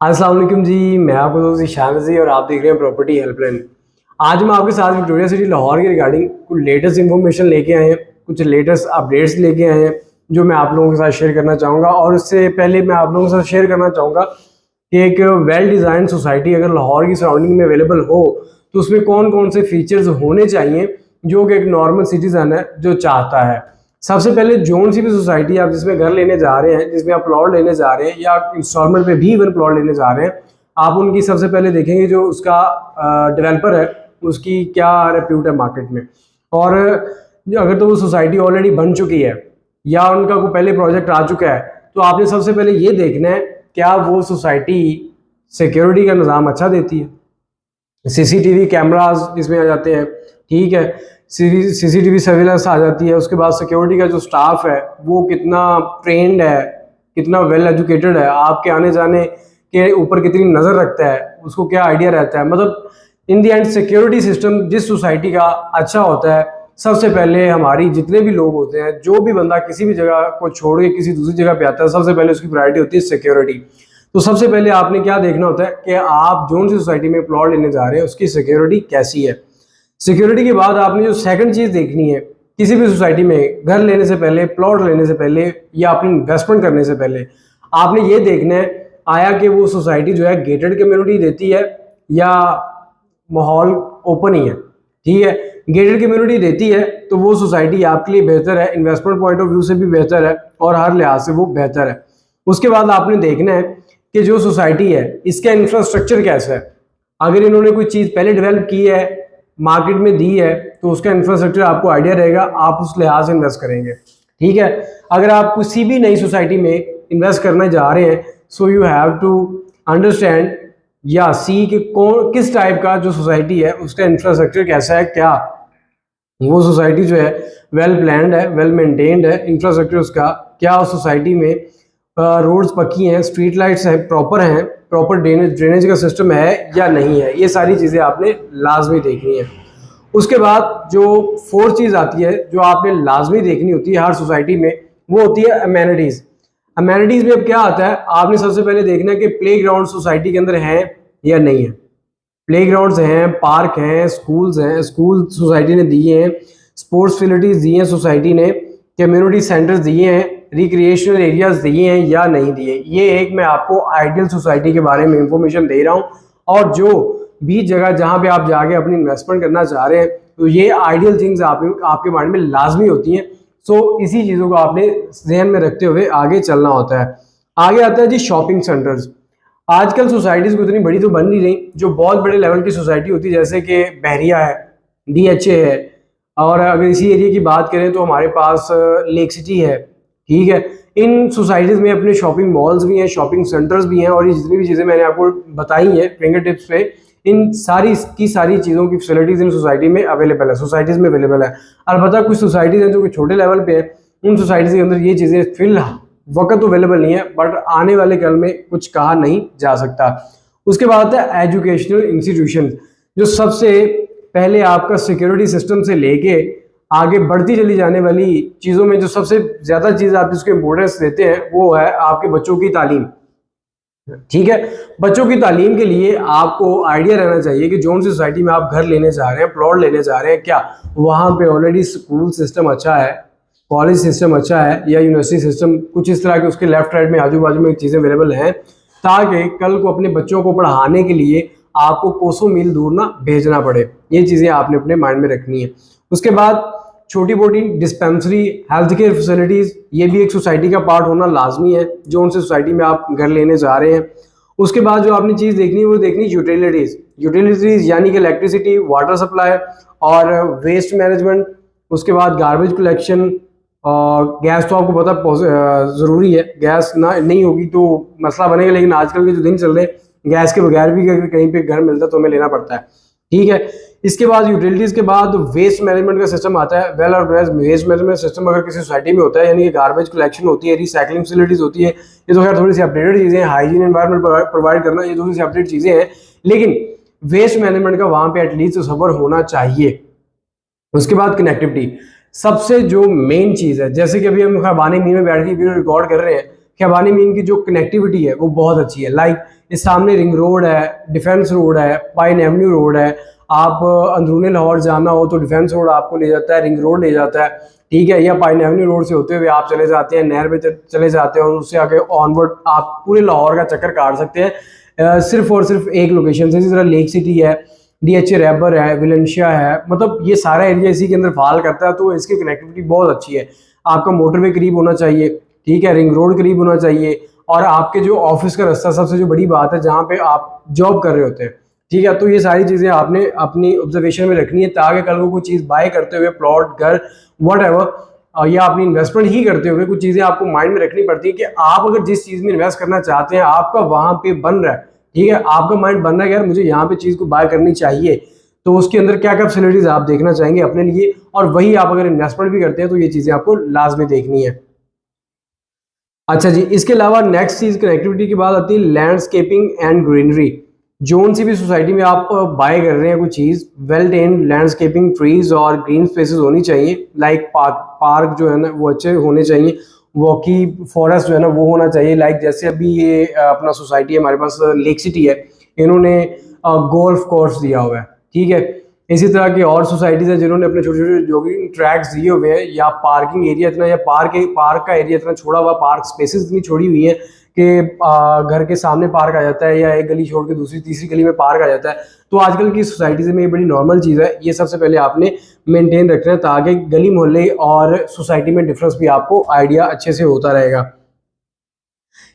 अस्सलाम वालेकुम जी। मैं आपको दोस्त ईशान जी और आप देख रहे हैं प्रॉपर्टी हेल्पलाइन। आज हम आपके साथ विक्टोरिया सिटी लाहौर के रिगार्डिंग कुछ लेटेस्ट इन्फॉर्मेशन लेके आए हैं, कुछ लेटेस्ट अपडेट्स लेके आए हैं जो मैं आप लोगों के साथ शेयर करना चाहूँगा। और उससे पहले मैं आप लोगों के साथ शेयर करना चाहूँगा कि एक वेल डिज़ाइन सोसाइटी अगर लाहौर की सराउंडिंग में अवेलेबल हो तो उसमें कौन कौन से फीचर्स होने चाहिए जो कि एक नॉर्मल सिटीज़न है जो चाहता है। सबसे पहले जोन सी भी सोसाइटी आप जिसमें घर लेने जा रहे हैं, जिसमें आप प्लॉट लेने जा रहे हैं या इंस्टॉलमेंट पे भी इवन प्लॉट लेने जा रहे हैं, आप उनकी सबसे पहले देखेंगे जो उसका डेवलपर है उसकी क्या रेप्यूट है मार्केट में। और अगर तो वो सोसाइटी ऑलरेडी बन चुकी है या उनका कोई पहले प्रोजेक्ट आ चुका है तो आपने सबसे पहले ये देखना है क्या वो सोसाइटी सिक्योरिटी का निज़ाम अच्छा देती है। सीसीटीवी कैमराज इसमें आ जाते हैं, ठीक है, सीसीटीवी सर्विलेंस आ जाती है। उसके बाद सिक्योरिटी का जो स्टाफ है वो कितना ट्रेंड है, कितना वेल एजुकेटेड है, आपके आने जाने के ऊपर कितनी नज़र रखता है, उसको क्या आइडिया रहता है। मतलब इन दी एंड सिक्योरिटी सिस्टम जिस सोसाइटी का अच्छा होता है, सबसे पहले हमारी जितने भी लोग होते हैं, जो भी बंदा किसी भी जगह को छोड़ के किसी दूसरी जगह पे आता है, सबसे पहले उसकी प्रायोरिटी होती है सिक्योरिटी। तो सबसे पहले आपने क्या देखना होता है कि आप जोन सी सोसाइटी में प्लॉट लेने जा रहे हैं उसकी सिक्योरिटी कैसी है। सिक्योरिटी के बाद आपने जो सेकंड चीज़ देखनी है किसी भी सोसाइटी में घर लेने से पहले, प्लॉट लेने से पहले या अपनी इन्वेस्टमेंट करने से पहले, आपने ये देखना है आया कि वो सोसाइटी जो है गेटेड कम्युनिटी देती है या माहौल ओपन ही है। ठीक है, गेटेड कम्युनिटी देती है तो वो सोसाइटी आपके लिए बेहतर है, इन्वेस्टमेंट पॉइंट ऑफ व्यू से भी बेहतर है और हर लिहाज से वो बेहतर है। उसके बाद आपने देखना है कि जो सोसाइटी है इसका इंफ्रास्ट्रक्चर कैसा है। अगर इन्होंने कोई चीज़ पहले डेवलप की है, मार्केट में दी है, तो उसका इंफ्रास्ट्रक्चर आपको आइडिया रहेगा, आप उस लिहाज से इन्वेस्ट करेंगे। ठीक है, अगर आप किसी भी नई सोसाइटी में इन्वेस्ट करने जा रहे हैं so you have to understand या सी कि कौन किस टाइप का जो सोसाइटी है उसका इंफ्रास्ट्रक्चर कैसा है, क्या वो सोसाइटी जो है वेल प्लान्ड है, वेल मेंटेन्ड है, इंफ्रास्ट्रक्चर उसका क्या, उस सोसाइटी में रोड्स पक्की हैं, स्ट्रीट लाइट्स हैं, प्रॉपर ड्रेनेज का सिस्टम है या नहीं है। ये सारी चीज़ें आपने लाजमी देखनी है। उसके बाद जो फोर्थ चीज़ आती है जो आपने लाजमी देखनी होती है हर सोसाइटी में, वो होती है अमेनिटीज़। अमेनिटीज़ में अब क्या आता है, आपने सबसे पहले देखना है कि प्ले ग्राउंड सोसाइटी के अंदर है या नहीं है। प्ले ग्राउंड्स हैं, पार्क हैं, स्कूल्स हैं, स्कूल सोसाइटी ने दिए हैं, स्पोर्ट्स फैसिलिटीज़ दी हैं सोसाइटी ने, कम्युनिटी सेंटर्स दिए हैं, रिक्रिएशनल एरियाज दिए हैं या नहीं दिए। ये एक मैं आपको आइडियल सोसाइटी के बारे में इंफॉर्मेशन दे रहा हूँ। और जो भी जगह जहाँ पे आप जाके अपनी इन्वेस्टमेंट करना चाह रहे हैं तो ये आइडियल थिंग्स आपके माइंड में लाजमी होती हैं। सो इसी चीज़ों को आपने जहन में रखते हुए आगे चलना होता है। आगे आता है जी शॉपिंग सेंटर्स। आजकल सोसाइटीज़ को इतनी बड़ी तो बन नहीं रही, जो बहुत बड़े लेवल की सोसाइटी होती है जैसे कि बहरिया है, डीएचए है, और अगर इसी एरिया की बात करें तो हमारे पास लेक सिटी है। ठीक है, इन सोसाइटीज़ में अपने शॉपिंग मॉल्स भी हैं, शॉपिंग सेंटर्स भी हैं, और ये जितनी भी चीज़ें मैंने आपको बताई हैं फिंगर टिप्स पे, इन सारी की सारी चीज़ों की फैसिलिटीज़ इन सोसाइटी में अवेलेबल है, सोसाइटीज़ में अवेलेबल है। अलबत्ता कुछ सोसाइटीज़ हैं जो कि छोटे लेवल पे है, उन सोसाइटीज़ के अंदर ये चीज़ें फिलहाल वक्त तो अवेलेबल नहीं है, बट आने वाले कल में कुछ कहा नहीं जा सकता। उसके बाद है एजुकेशनल इंस्टीट्यूशन, जो सबसे पहले आपका सिक्योरिटी सिस्टम से लेके आगे बढ़ती चली जाने वाली चीज़ों में जो सबसे ज़्यादा चीज़ आप जिसको इम्पोर्टेंस देते हैं वो है आपके बच्चों की तालीम। ठीक है, बच्चों की तालीम के लिए आपको आइडिया रहना चाहिए कि जोन सी सोसाइटी में आप घर लेने जा रहे हैं, प्लॉट लेने जा रहे हैं, क्या वहाँ पे ऑलरेडी स्कूल सिस्टम अच्छा है, कॉलेज सिस्टम अच्छा है या यूनिवर्सिटी सिस्टम कुछ इस तरह के उसके लेफ्ट राइट में आजू बाजू में चीज़ें अवेलेबल हैं, ताकि कल को अपने बच्चों को पढ़ाने के लिए आपको कोसों मील दूर ना भेजना पड़े। ये चीज़ें आपने अपने माइंड में रखनी है। उसके बाद छोटी मोटी डिस्पेंसरी, हेल्थ केयर फैसिलिटीज़, ये भी एक सोसाइटी का पार्ट होना लाजमी है जो उनसे सोसाइटी में आप घर लेने जा रहे हैं। उसके बाद जो आपने चीज़ देखनी है वो देखनी यूटिलिटीज़ यानी कि इलेक्ट्रिसिटी, वाटर सप्लाई और वेस्ट मैनेजमेंट। उसके बाद गार्बेज कलेक्शन, और गैस तो आपको पता ज़रूरी है, गैस ना नहीं होगी तो मसला बनेगा, लेकिन आजकल के जो दिन चल रहे हैं गैस के बगैर भी कहीं पे घर मिलता है तो हमें लेना पड़ता है। ठीक है, इसके बाद यूटिलिटीज़ के बाद वेस्ट मैनेजमेंट का सिस्टम आता है। Well organised waste management system अगर किसी सोसाइटी में होता है, यानी कि गार्बेज कलेक्शन होती है, रिसाइकलिंग फैसिलिटीज़ होती है, ये तो खैर थोड़ी सी अपडेटेड चीज़ें हैं। हाइजीन एनवायरनमेंट प्रोवाइड करना, ये थोड़ी सी अपडेटेड चीज़ें हैं, लेकिन वेस्ट मैनेजमेंट का वहाँ पे एटलीस्ट सबर होना चाहिए। उसके बाद कनेक्टिविटी, सबसे जो मेन चीज़ है, जैसे कि अभी हम खबानी मीर में बैठ के वीडियो रिकॉर्ड कर रहे हैं, खैबानी मीन की जो कनेक्टिविटी है वो बहुत अच्छी है। लाइक इस सामने रिंग रोड है, डिफेंस रोड है, पाइन एवेन्यू रोड है। आप अंदरूनी लाहौर जाना हो तो डिफेंस रोड आपको ले जाता है, रिंग रोड ले जाता है, ठीक है, या पाइन एवेन्यू रोड से होते हुए आप चले जाते हैं, नहर पे चले जाते हैं और उससे आगे ऑनवर्ड आप पूरे लाहौर का चक्कर काट सकते हैं सिर्फ और सिर्फ एक लोकेशन से। इसी तरह लेक सिटी है, DHA रैबर है, विलेंशिया है, मतलब ये सारा एरिया इसी के अंदर फाल करता है, तो इसकी कनेक्टिविटी बहुत अच्छी है। आपका मोटरवे करीब होना चाहिए, ठीक है, रिंग रोड करीब होना चाहिए, और आपके जो ऑफिस का रास्ता, सबसे जो बड़ी बात है जहाँ पे आप जॉब कर रहे होते हैं, ठीक है, तो ये सारी चीज़ें आपने अपनी ऑब्जर्वेशन में रखनी है, ताकि कल को कोई चीज़ बाय करते हुए, प्लॉट, घर, वट या अपनी इन्वेस्टमेंट ही करते हुए कुछ चीज़ें आपको माइंड में रखनी पड़ती है कि आप अगर जिस चीज़ में इन्वेस्ट करना चाहते हैं आपका वहाँ पे बन रहा है, ठीक है, आपका माइंड बन रहा है कि यार मुझे यहाँ पे चीज़ को बाय करनी चाहिए, तो उसके अंदर क्या क्या फैसिलिटीज़ आप देखना चाहेंगे अपने लिए, और वही आप अगर इन्वेस्टमेंट भी करते हैं तो ये चीज़ें आपको लाजमी देखनी है। अच्छा जी, इसके अलावा नेक्स्ट चीज़ कनेक्टिविटी की बात आती है लैंडस्केपिंग एंड ग्रीनरी। जोन सी भी सोसाइटी में आप बाय कर रहे हैं कोई चीज़, वेल टेन लैंडस्केपिंग, ट्रीज और ग्रीन स्पेसेस होनी चाहिए। लाइक पार्क जो है ना वो अच्छे होने चाहिए, वॉकी फॉरेस्ट जो है ना वो होना चाहिए। लाइक जैसे अभी ये अपना सोसाइटी है हमारे पास लेक सिटी है, इन्होंने गोल्फ कोर्स दिया हुआ है, ठीक है। इसी तरह की और सोसाइटीज़ है जिन्होंने अपने छोटे छोटे जॉगिंग ट्रैक्स दिए हुए हैं, या पार्किंग एरिया इतना, या पार्क का एरिया इतना छोड़ा हुआ, पार्क स्पेसेस इतनी छोड़ी हुई है कि घर के सामने पार्क आ जाता है, या एक गली छोड़ के दूसरी तीसरी गली में पार्क आ जाता है। तो आजकल की सोसाइटीज़ में ये बड़ी नॉर्मल चीज़ है, ये सबसे पहले आपने मेंटेन रखना है, ताकि गली मोहल्ले और सोसाइटी में डिफरेंस भी आपको आइडिया अच्छे से होता रहेगा।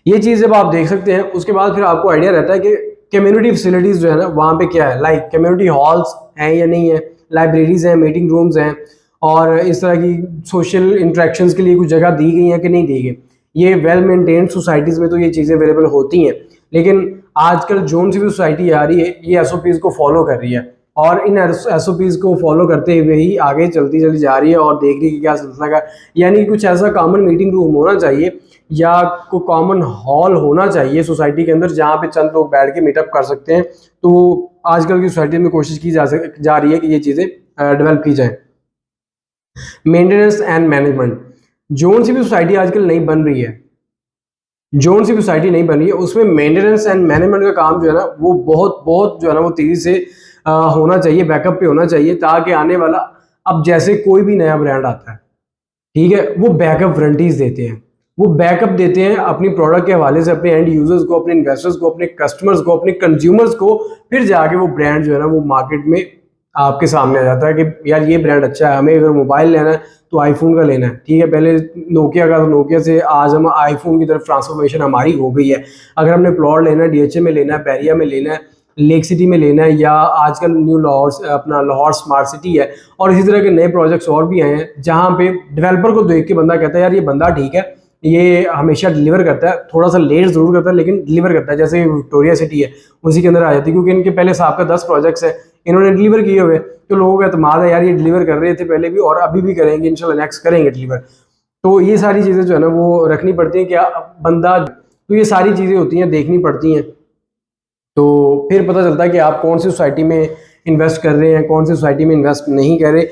ये चीज़ जब आप देख सकते हैं, उसके बाद फिर आपको आइडिया रहता है कि कम्युनिटी फैसिलिटीज़ जो है ना वहाँ पे क्या है, लाइक कम्युनिटी हॉल्स हैं या नहीं है, लाइब्रेरीज़ हैं, मीटिंग रूम्स हैं, और इस तरह की सोशल इंटरेक्शंस के लिए कुछ जगह दी गई है कि नहीं दी गई। ये वेल मेंटेन्ड सोसाइटीज़ में तो ये चीज़ें अवेलेबल होती हैं, लेकिन आजकल जोन सी भी सोसाइटी आ रही है ये SOPs को फॉलो कर रही है, और इन SOPs को फॉलो करते हुए ही आगे चलती चली जा रही है और देख रही है कि क्या सिलसिला का, यानी कुछ ऐसा कॉमन मीटिंग रूम होना चाहिए या कोई कॉमन हॉल होना चाहिए सोसाइटी के अंदर, जहाँ पे चंद लोग बैठ के मीटअप कर सकते हैं। तो आजकल की सोसाइटी में कोशिश की जा रही है कि ये चीज़ें डेवलप की जाए। मेंटेनेंस एंड मैनेजमेंट, जोन सी भी सोसाइटी आजकल नहीं बन रही है, जोन सी सोसाइटी नहीं बनी है, उसमें मेंटेनेंस एंड मैनेजमेंट का काम जो है ना वो बहुत बहुत जो है ना वो तेज़ी से होना चाहिए, बैकअप पे होना चाहिए, ताकि आने वाला, अब जैसे कोई भी नया ब्रांड आता है, ठीक है, वो बैकअप वारंटीज देते हैं, वो बैकअप देते हैं अपनी प्रोडक्ट के हवाले से अपने एंड यूजर्स को, अपने इन्वेस्टर्स को, अपने कस्टमर्स को, अपने कंज्यूमर्स को, फिर जाके वो ब्रांड जो है ना वो मार्केट में आपके सामने आ जाता है कि यार ये ब्रांड अच्छा है, हमें अगर मोबाइल लेना है तो आईफोन का लेना है, ठीक है, पहले नोकिया का, तो नोकिया से आज हम आईफोन की तरफ ट्रांसफॉर्मेशन हमारी हो गई है। अगर हमने प्लॉट लेना है, DHA में लेना है, बैरिया में लेना है, लेक सिटी में लेना है, या आजकल न्यू लाहौर अपना लाहौर स्मार्ट सिटी है, और इसी तरह के नए प्रोजेक्ट्स और भी आए हैं जहाँ पे डेवलपर को देख के बंदा कहता है यार ये बंदा ठीक है, ये हमेशा डिलीवर करता है, थोड़ा सा लेट ज़रूर करता है लेकिन डिलीवर करता है। जैसे विक्टोरिया सिटी है उसी के अंदर आ जाती है, क्योंकि इनके पहले साहब का 10 प्रोजेक्ट्स हैं, इन्होंने डिलीवर किए हुए, तो लोगों का एतमाद है यार ये डिलीवर कर रहे थे पहले भी और अभी भी करेंगे, इंशाल्लाह नेक्स्ट करेंगे डिलीवर। तो ये सारी चीज़ें जो है ना वो रखनी पड़ती हैं, क्या बंदा, तो ये सारी चीज़ें होती हैं, देखनी पड़ती हैं, तो फिर पता चलता है कि आप कौन सी सोसाइटी में इन्वेस्ट कर रहे हैं, कौन सी सोसाइटी में इन्वेस्ट नहीं कर रहे।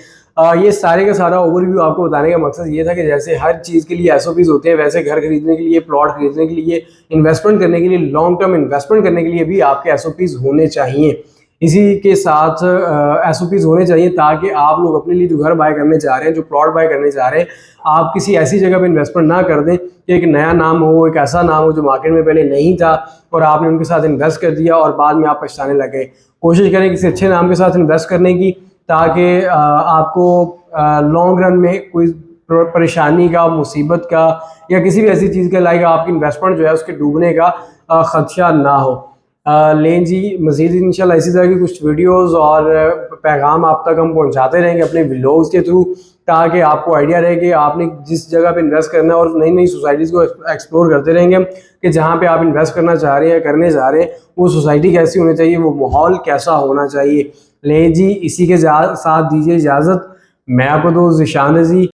ये सारे का सारा ओवरव्यू आपको बताने का मकसद ये था कि जैसे हर चीज़ के लिए SOPs होते हैं, वैसे घर खरीदने के लिए, प्लॉट खरीदने के लिए, इन्वेस्टमेंट करने के लिए, लॉन्ग टर्म इन्वेस्टमेंट करने के लिए भी आपके SOPs होने चाहिए। इसी के साथ SOPs होने चाहिए ताकि आप लोग अपने लिए जो घर बाय करने जा रहे हैं, जो प्लॉट बाय करने जा रहे हैं, आप किसी ऐसी जगह पे इन्वेस्टमेंट ना कर दें कि एक नया नाम हो, एक ऐसा नाम हो जो मार्केट में पहले नहीं था और आपने उनके साथ इन्वेस्ट कर दिया और बाद में आप पछताने लगे। कोशिश करें किसी अच्छे नाम के साथ इन्वेस्ट करने की, ताकि आपको लॉन्ग रन में कोई परेशानी का, मुसीबत का या किसी भी ऐसी चीज़ का लाइक आपकी इन्वेस्टमेंट जो है उसके डूबने का ख़दशा ना हो। लें जी, मज़ीद इंशाल्लाह इसी तरह की कुछ वीडियोस और पैगाम आप तक हम पहुंचाते रहेंगे अपने व्लॉग्स के थ्रू, ताकि आपको आइडिया रहे कि आपने जिस जगह पे इन्वेस्ट करना है, और नई नई सोसाइटीज़ को एक्सप्लोर करते रहेंगे हम कि जहाँ पे आप इन्वेस्ट करना चाह रहे हैं, करने जा रहे हैं, वो सोसाइटी कैसी होनी चाहिए, वो माहौल कैसा होना चाहिए। लें जी, इसी के साथ दीजिए इजाज़त। मैं आपको दोस्त ज़िशान रज़ी।